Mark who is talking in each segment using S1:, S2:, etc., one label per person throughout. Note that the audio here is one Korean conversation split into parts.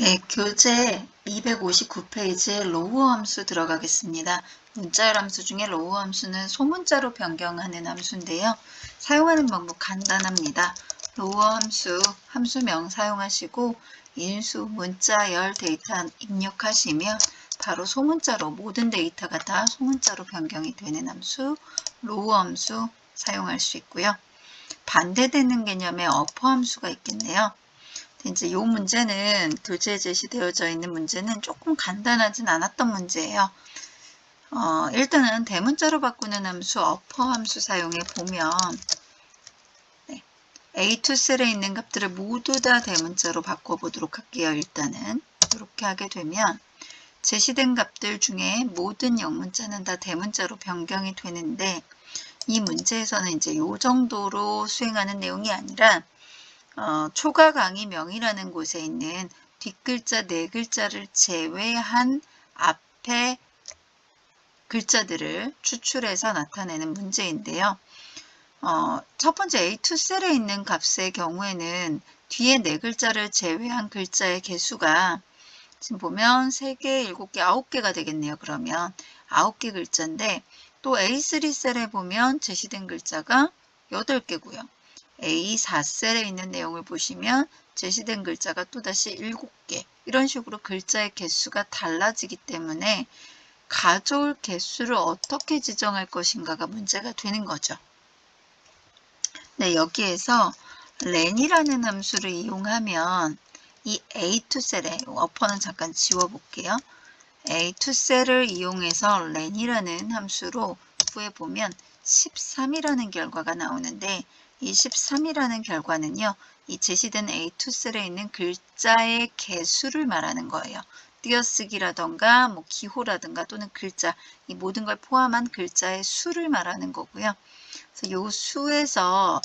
S1: 네, 교재 259페이지에 로우 함수 들어가겠습니다. 문자열 함수 중에 로우 함수는 소문자로 변경하는 함수인데요. 사용하는 방법 간단합니다. 로우 함수, 함수명 사용하시고 인수, 문자열 데이터 입력하시면 바로 소문자로 모든 데이터가 다 소문자로 변경이 되는 함수, 로우 함수 사용할 수 있고요. 반대되는 개념의 어퍼 함수가 있겠네요. 이제 이 문제는 교재에 제시되어져 있는 문제는 조금 간단하진 않았던 문제예요. 일단은 대문자로 바꾸는 함수 어퍼 함수 사용해 보면 A2 셀에 있는 값들을 모두 다 대문자로 바꿔보도록 할게요. 일단은 이렇게 하게 되면 제시된 값들 중에 모든 영문자는 다 대문자로 변경이 되는데 이 문제에서는 이제 이 정도로 수행하는 내용이 아니라 초과 강의명이라는 곳에 있는 뒷글자 4글자를 제외한 앞에 글자들을 추출해서 나타내는 문제인데요. 첫 번째 A2 셀에 있는 값의 경우에는 뒤에 4글자를 제외한 글자의 개수가 지금 보면 3개, 7개, 9개가 되겠네요. 그러면 9개 글자인데 또 A3 셀에 보면 제시된 글자가 8개고요. A4셀에 있는 내용을 보시면 제시된 글자가 또다시 7개 이런 식으로 글자의 개수가 달라지기 때문에 가져올 개수를 어떻게 지정할 것인가가 문제가 되는 거죠. 네, 여기에서 len이라는 함수를 이용하면 이 A2 셀에 어퍼는 잠깐 지워볼게요. A2 셀을 이용해서 len이라는 함수로 구해보면 13이라는 결과가 나오는데 이 13이라는 결과는요. 이 제시된 A2 셀에 있는 글자의 개수를 말하는 거예요. 띄어쓰기라던가 뭐 기호라든가 또는 글자 이 모든 걸 포함한 글자의 수를 말하는 거고요. 그래서 이 수에서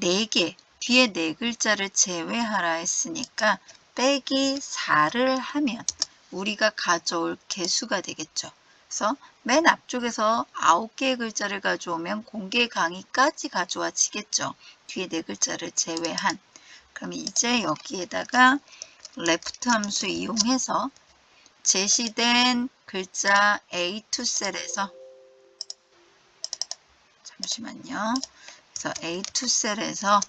S1: 4개 뒤에 4글자를 제외하라 했으니까 빼기 4를 하면 우리가 가져올 개수가 되겠죠. 그래서 맨 앞쪽에서 9개의 글자를 가져오면 공개 강의까지 가져와지겠죠. 뒤에 4글자를 제외한. 그럼 이제 여기에다가 left 함수 이용해서 제시된 글자 A2 셀에서 잠시만요. 그래서 A2 셀에서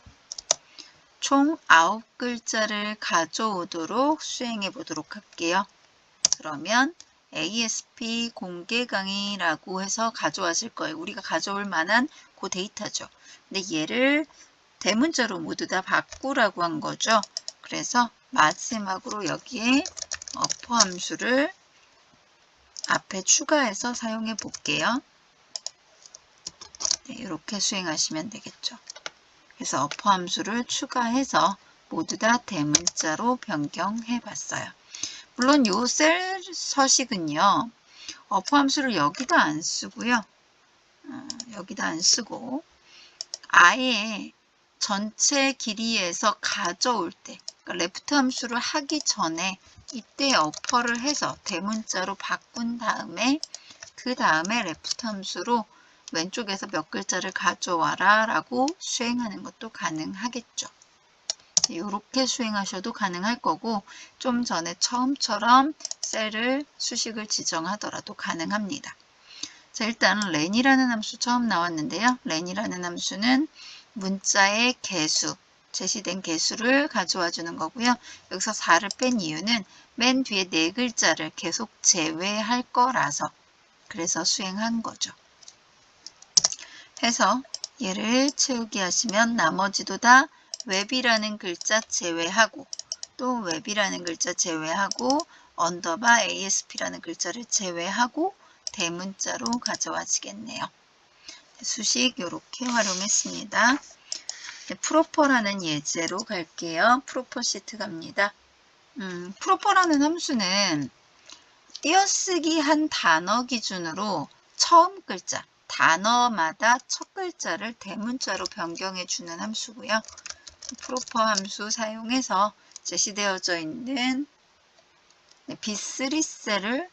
S1: 총 9글자를 가져오도록 수행해 보도록 할게요. 그러면 ASP 공개 강의라고 해서 가져왔을 거예요. 우리가 가져올 만한 그 데이터죠. 근데 얘를 대문자로 모두 다 바꾸라고 한 거죠. 그래서 마지막으로 여기에 어퍼 함수를 앞에 추가해서 사용해 볼게요. 네, 이렇게 수행하시면 되겠죠. 그래서 어퍼 함수를 추가해서 모두 다 대문자로 변경해 봤어요. 물론 요 셀 서식은요. 어퍼 함수를 여기다 안 쓰고요. 여기다 안 쓰고 아예 전체 길이에서 가져올 때 그러니까 레프트 함수를 하기 전에 이때 어퍼를 해서 대문자로 바꾼 다음에 그 다음에 레프트 함수로 왼쪽에서 몇 글자를 가져와라 라고 수행하는 것도 가능하겠죠. 이렇게 수행하셔도 가능할 거고 좀 전에 처음처럼 셀을 수식을 지정하더라도 가능합니다. 자, 일단 len이라는 함수 처음 나왔는데요. len이라는 함수는 문자의 개수, 제시된 개수를 가져와 주는 거고요. 여기서 4를 뺀 이유는 맨 뒤에 4글자를 계속 제외할 거라서 그래서 수행한 거죠. 해서 얘를 채우기 하시면 나머지도 다 웹이라는 글자 제외하고 또 웹이라는 글자 제외하고 언더바 ASP라는 글자를 제외하고 대문자로 가져와지겠네요. 수식 이렇게 활용했습니다. 프로퍼라는 예제로 갈게요. 프로퍼 시트 갑니다. 프로퍼라는 함수는 띄어쓰기 한 단어 기준으로 처음 글자, 단어마다 첫 글자를 대문자로 변경해 주는 함수고요. 프로퍼 함수 사용해서 제시되어져 있는 B3 셀을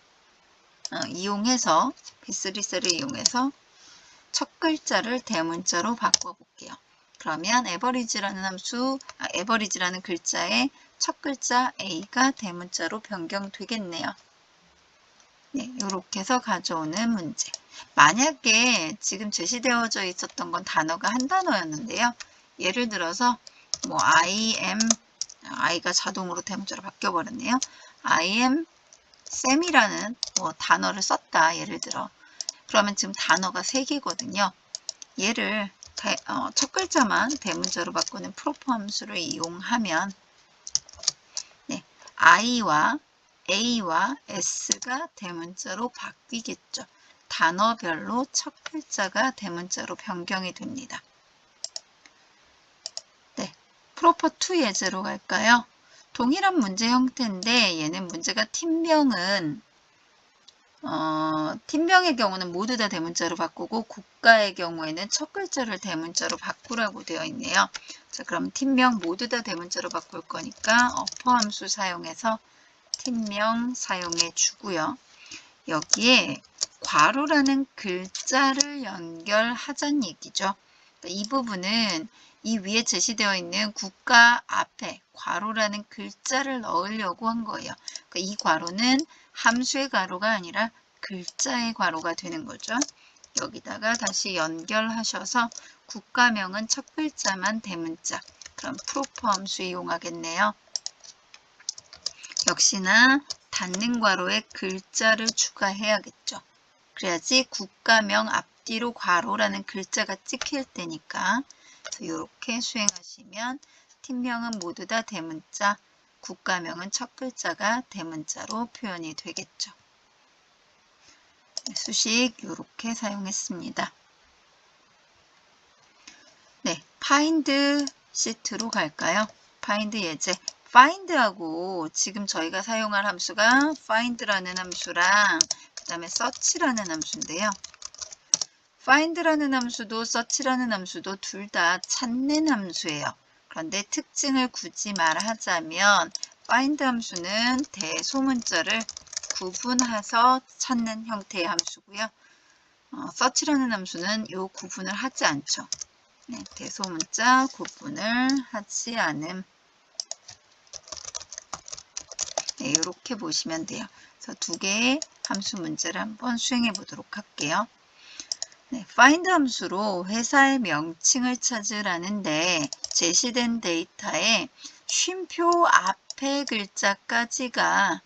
S1: 이용해서 첫 글자를 대문자로 바꿔 볼게요. 그러면 average라는 함수, average라는 글자의 첫 글자 A가 대문자로 변경되겠네요. 네, 이렇게 해서 가져오는 문제. 만약에 지금 제시되어져 있었던 건 단어가 한 단어였는데요. 예를 들어서 뭐 I가 자동으로 대문자로 바뀌어버렸네요. I am Sam이라는 뭐 단어를 썼다. 예를 들어. 그러면 지금 단어가 3개거든요. 얘를 첫 글자만 대문자로 바꾸는 프로포 함수를 이용하면 네, I와 A와 S가 대문자로 바뀌겠죠. 단어별로 첫 글자가 대문자로 변경이 됩니다. 네, 프로퍼 투 예제로 갈까요? 동일한 문제 형태인데 얘는 문제가 팀명의 경우는 모두 다 대문자로 바꾸고 국가의 경우에는 첫 글자를 대문자로 바꾸라고 되어 있네요. 자, 그럼 팀명 모두 다 대문자로 바꿀 거니까 어퍼 함수 사용해서 팀명 사용해 주고요. 여기에 괄호라는 글자를 연결하자는 얘기죠. 그러니까 이 부분은 이 위에 제시되어 있는 국가 앞에 괄호라는 글자를 넣으려고 한 거예요. 그러니까 이 괄호는 함수의 괄호가 아니라 글자의 괄호가 되는 거죠. 여기다가 다시 연결하셔서 국가명은 첫 글자만 대문자. 그럼 프로퍼 함수 이용하겠네요. 역시나 닫는 괄호에 글자를 추가해야겠죠. 그래야지 국가명 앞뒤로 괄호라는 글자가 찍힐 때니까. 이렇게 수행하시면 팀명은 모두 다 대문자, 국가명은 첫 글자가 대문자로 표현이 되겠죠. 수식 이렇게 사용했습니다. 네, find 시트로 갈까요? find 예제. find하고 지금 저희가 사용할 함수가 find라는 함수랑 그 다음에 search라는 함수인데요. find라는 함수도 search라는 함수도 둘 다 찾는 함수예요. 그런데 특징을 굳이 말하자면 find 함수는 대소문자를 구분해서 찾는 형태의 함수고요. search라는 함수는 이 구분을 하지 않죠. 네, 대소문자 구분을 하지 않음. 네, 이렇게 보시면 돼요. 그래서 두 개의 함수 문제를 한번 수행해 보도록 할게요. 네, find 함수로 회사의 명칭을 찾으라는데 제시된 데이터에 쉼표 앞에 글자까지가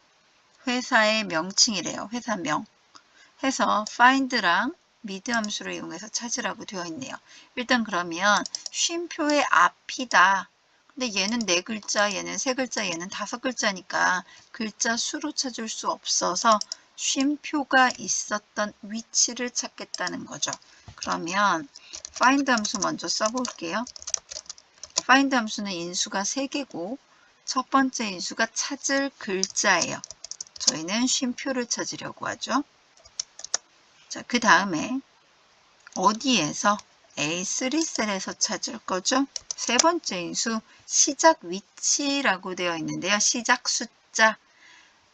S1: 회사의 명칭이래요. 회사명. 해서 find랑 mid 함수를 이용해서 찾으라고 되어 있네요. 일단 그러면 쉼표의 앞이다. 근데 얘는 4글자, 얘는 3글자, 얘는 5글자니까 글자 수로 찾을 수 없어서 쉼표가 있었던 위치를 찾겠다는 거죠. 그러면 find 함수 먼저 써볼게요. find 함수는 인수가 3개고 첫 번째 인수가 찾을 글자예요. 저희는 쉼표를 찾으려고 하죠. 자, 그 다음에 어디에서? A3 셀에서 찾을 거죠. 세 번째 인수 시작 위치라고 되어 있는데요. 시작 숫자.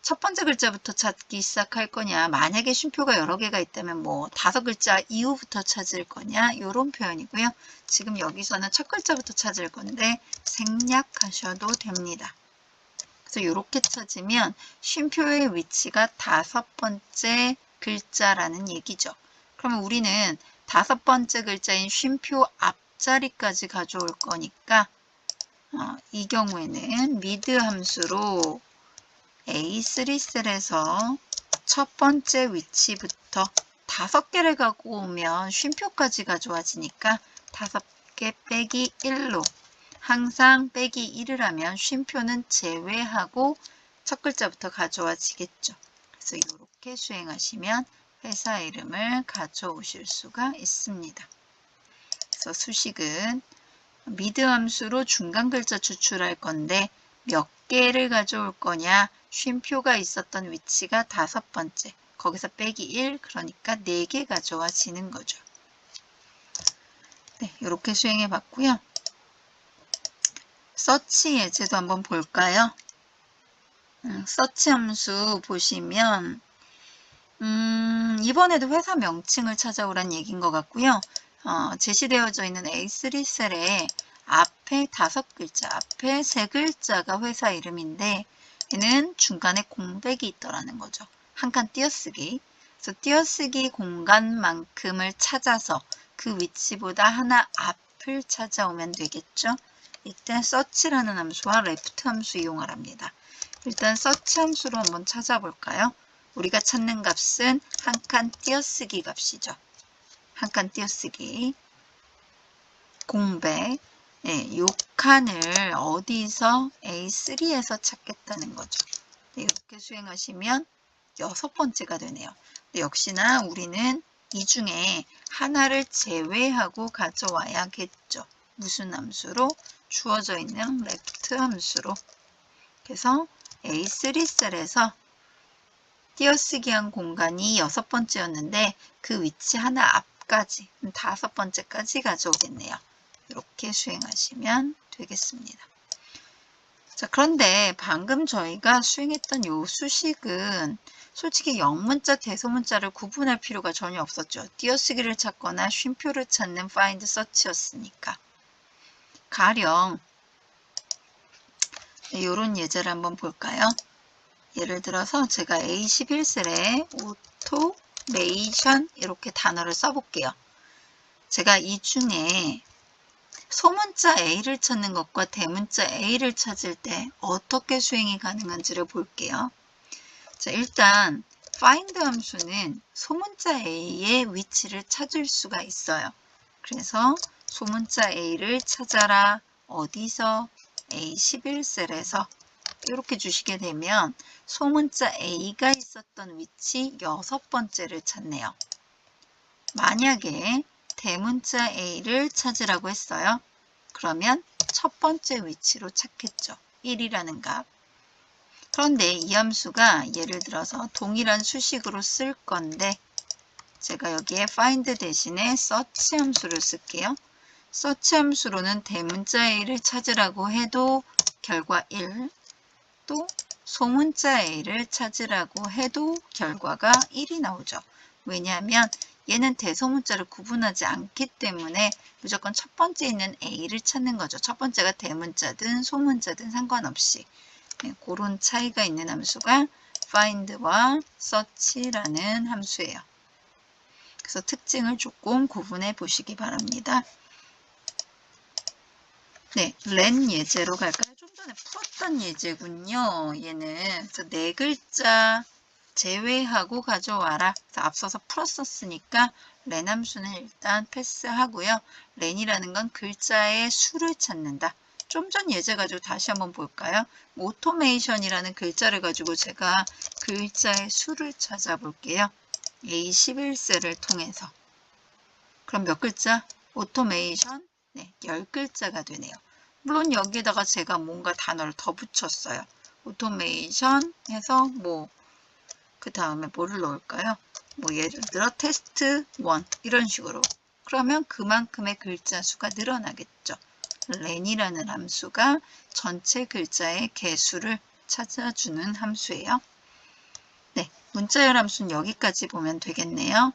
S1: 첫 번째 글자부터 찾기 시작할 거냐, 만약에 쉼표가 여러 개가 있다면 뭐 5글자 이후부터 찾을 거냐, 이런 표현이고요. 지금 여기서는 첫 글자부터 찾을 건데 생략하셔도 됩니다. 그래서 이렇게 찾으면 쉼표의 위치가 5번째 글자라는 얘기죠. 그러면 우리는 5번째 글자인 쉼표 앞자리까지 가져올 거니까 이 경우에는 mid 함수로 A3 셀에서 첫 번째 위치부터 5개를 갖고 오면 쉼표까지 가져와지니까 5개 빼기 1로 항상 빼기 1을 하면 쉼표는 제외하고 첫 글자부터 가져와지겠죠. 그래서 이렇게 수행하시면 회사 이름을 가져오실 수가 있습니다. 그래서 수식은 mid 함수로 중간 글자 추출할 건데 몇 개를 가져올 거냐, 쉼표가 있었던 위치가 5번째, 거기서 빼기 1, 그러니까 4개 가져와지는 거죠. 네, 이렇게 수행해 봤고요. 서치 예제도 한번 볼까요? 서치 함수 보시면 이번에도 회사 명칭을 찾아오란 얘기인 것 같고요. 제시되어져 있는 A3 셀에 앞에 5글자, 앞에 3글자가 회사 이름인데 얘는 중간에 공백이 있더라는 거죠. 한 칸 띄어쓰기. 그래서 띄어쓰기 공간만큼을 찾아서 그 위치보다 하나 앞을 찾아오면 되겠죠. 이때 search라는 함수와 left 함수 이용하랍니다. 일단 search 함수로 한번 찾아볼까요? 우리가 찾는 값은 한 칸 띄어쓰기 값이죠. 한 칸 띄어쓰기. 공백. 네, 이 칸을 어디서 A3에서 찾겠다는 거죠. 네, 이렇게 수행하시면 6번째가 되네요. 근데 역시나 우리는 이 중에 하나를 제외하고 가져와야겠죠. 무슨 함수로? 주어져 있는 left 함수로. 그래서 A3 셀에서 띄어쓰기 한 공간이 6번째였는데 그 위치 하나 앞까지 5번째까지 가져오겠네요. 이렇게 수행하시면 되겠습니다. 자, 그런데 방금 저희가 수행했던 이 수식은 솔직히 영문자, 대소문자를 구분할 필요가 전혀 없었죠. 띄어쓰기를 찾거나 쉼표를 찾는 find, search였으니까. 가령 이런 예제를 한번 볼까요? 예를 들어서 제가 A11셀에 automation 이렇게 단어를 써볼게요. 제가 이 중에 소문자 A를 찾는 것과 대문자 A를 찾을 때 어떻게 수행이 가능한지를 볼게요. 자, 일단 find 함수는 소문자 A의 위치를 찾을 수가 있어요. 그래서 소문자 A를 찾아라. 어디서? A11셀에서 이렇게 주시게 되면 소문자 A가 있었던 위치 6번째를 찾네요. 만약에 대문자 A를 찾으라고 했어요. 그러면 첫 번째 위치로 찾겠죠. 1이라는 값. 그런데 이 함수가 예를 들어서 동일한 수식으로 쓸 건데 제가 여기에 find 대신에 search 함수를 쓸게요. search 함수로는 대문자 A를 찾으라고 해도 결과 1, 또 소문자 A를 찾으라고 해도 결과가 1이 나오죠. 왜냐하면 얘는 대소문자를 구분하지 않기 때문에 무조건 첫 번째 있는 A를 찾는 거죠. 첫 번째가 대문자든 소문자든 상관없이. 네, 그런 차이가 있는 함수가 find와 search라는 함수예요. 그래서 특징을 조금 구분해 보시기 바랍니다. 네, len 예제로 갈까요? 좀 전에 풀었던 예제군요. 얘는 그래서 4글자 제외하고 가져와라. 앞서서 풀었었으니까 len 함수는 일단 패스하고요. len이라는 건 글자의 수를 찾는다. 좀 전 예제 가지고 다시 한번 볼까요? 오토메이션이라는 글자를 가지고 제가 글자의 수를 찾아볼게요. A11셀을 통해서. 그럼 몇 글자? 오토메이션? 네, 10글자가 되네요. 물론 여기에다가 제가 뭔가 단어를 더 붙였어요. 오토메이션 해서 그 다음에 뭐를 넣을까요? 예를 들어 테스트 1 이런 식으로. 그러면 그만큼의 글자 수가 늘어나겠죠. len이라는 함수가 전체 글자의 개수를 찾아주는 함수예요. 네, 문자열 함수는 여기까지 보면 되겠네요.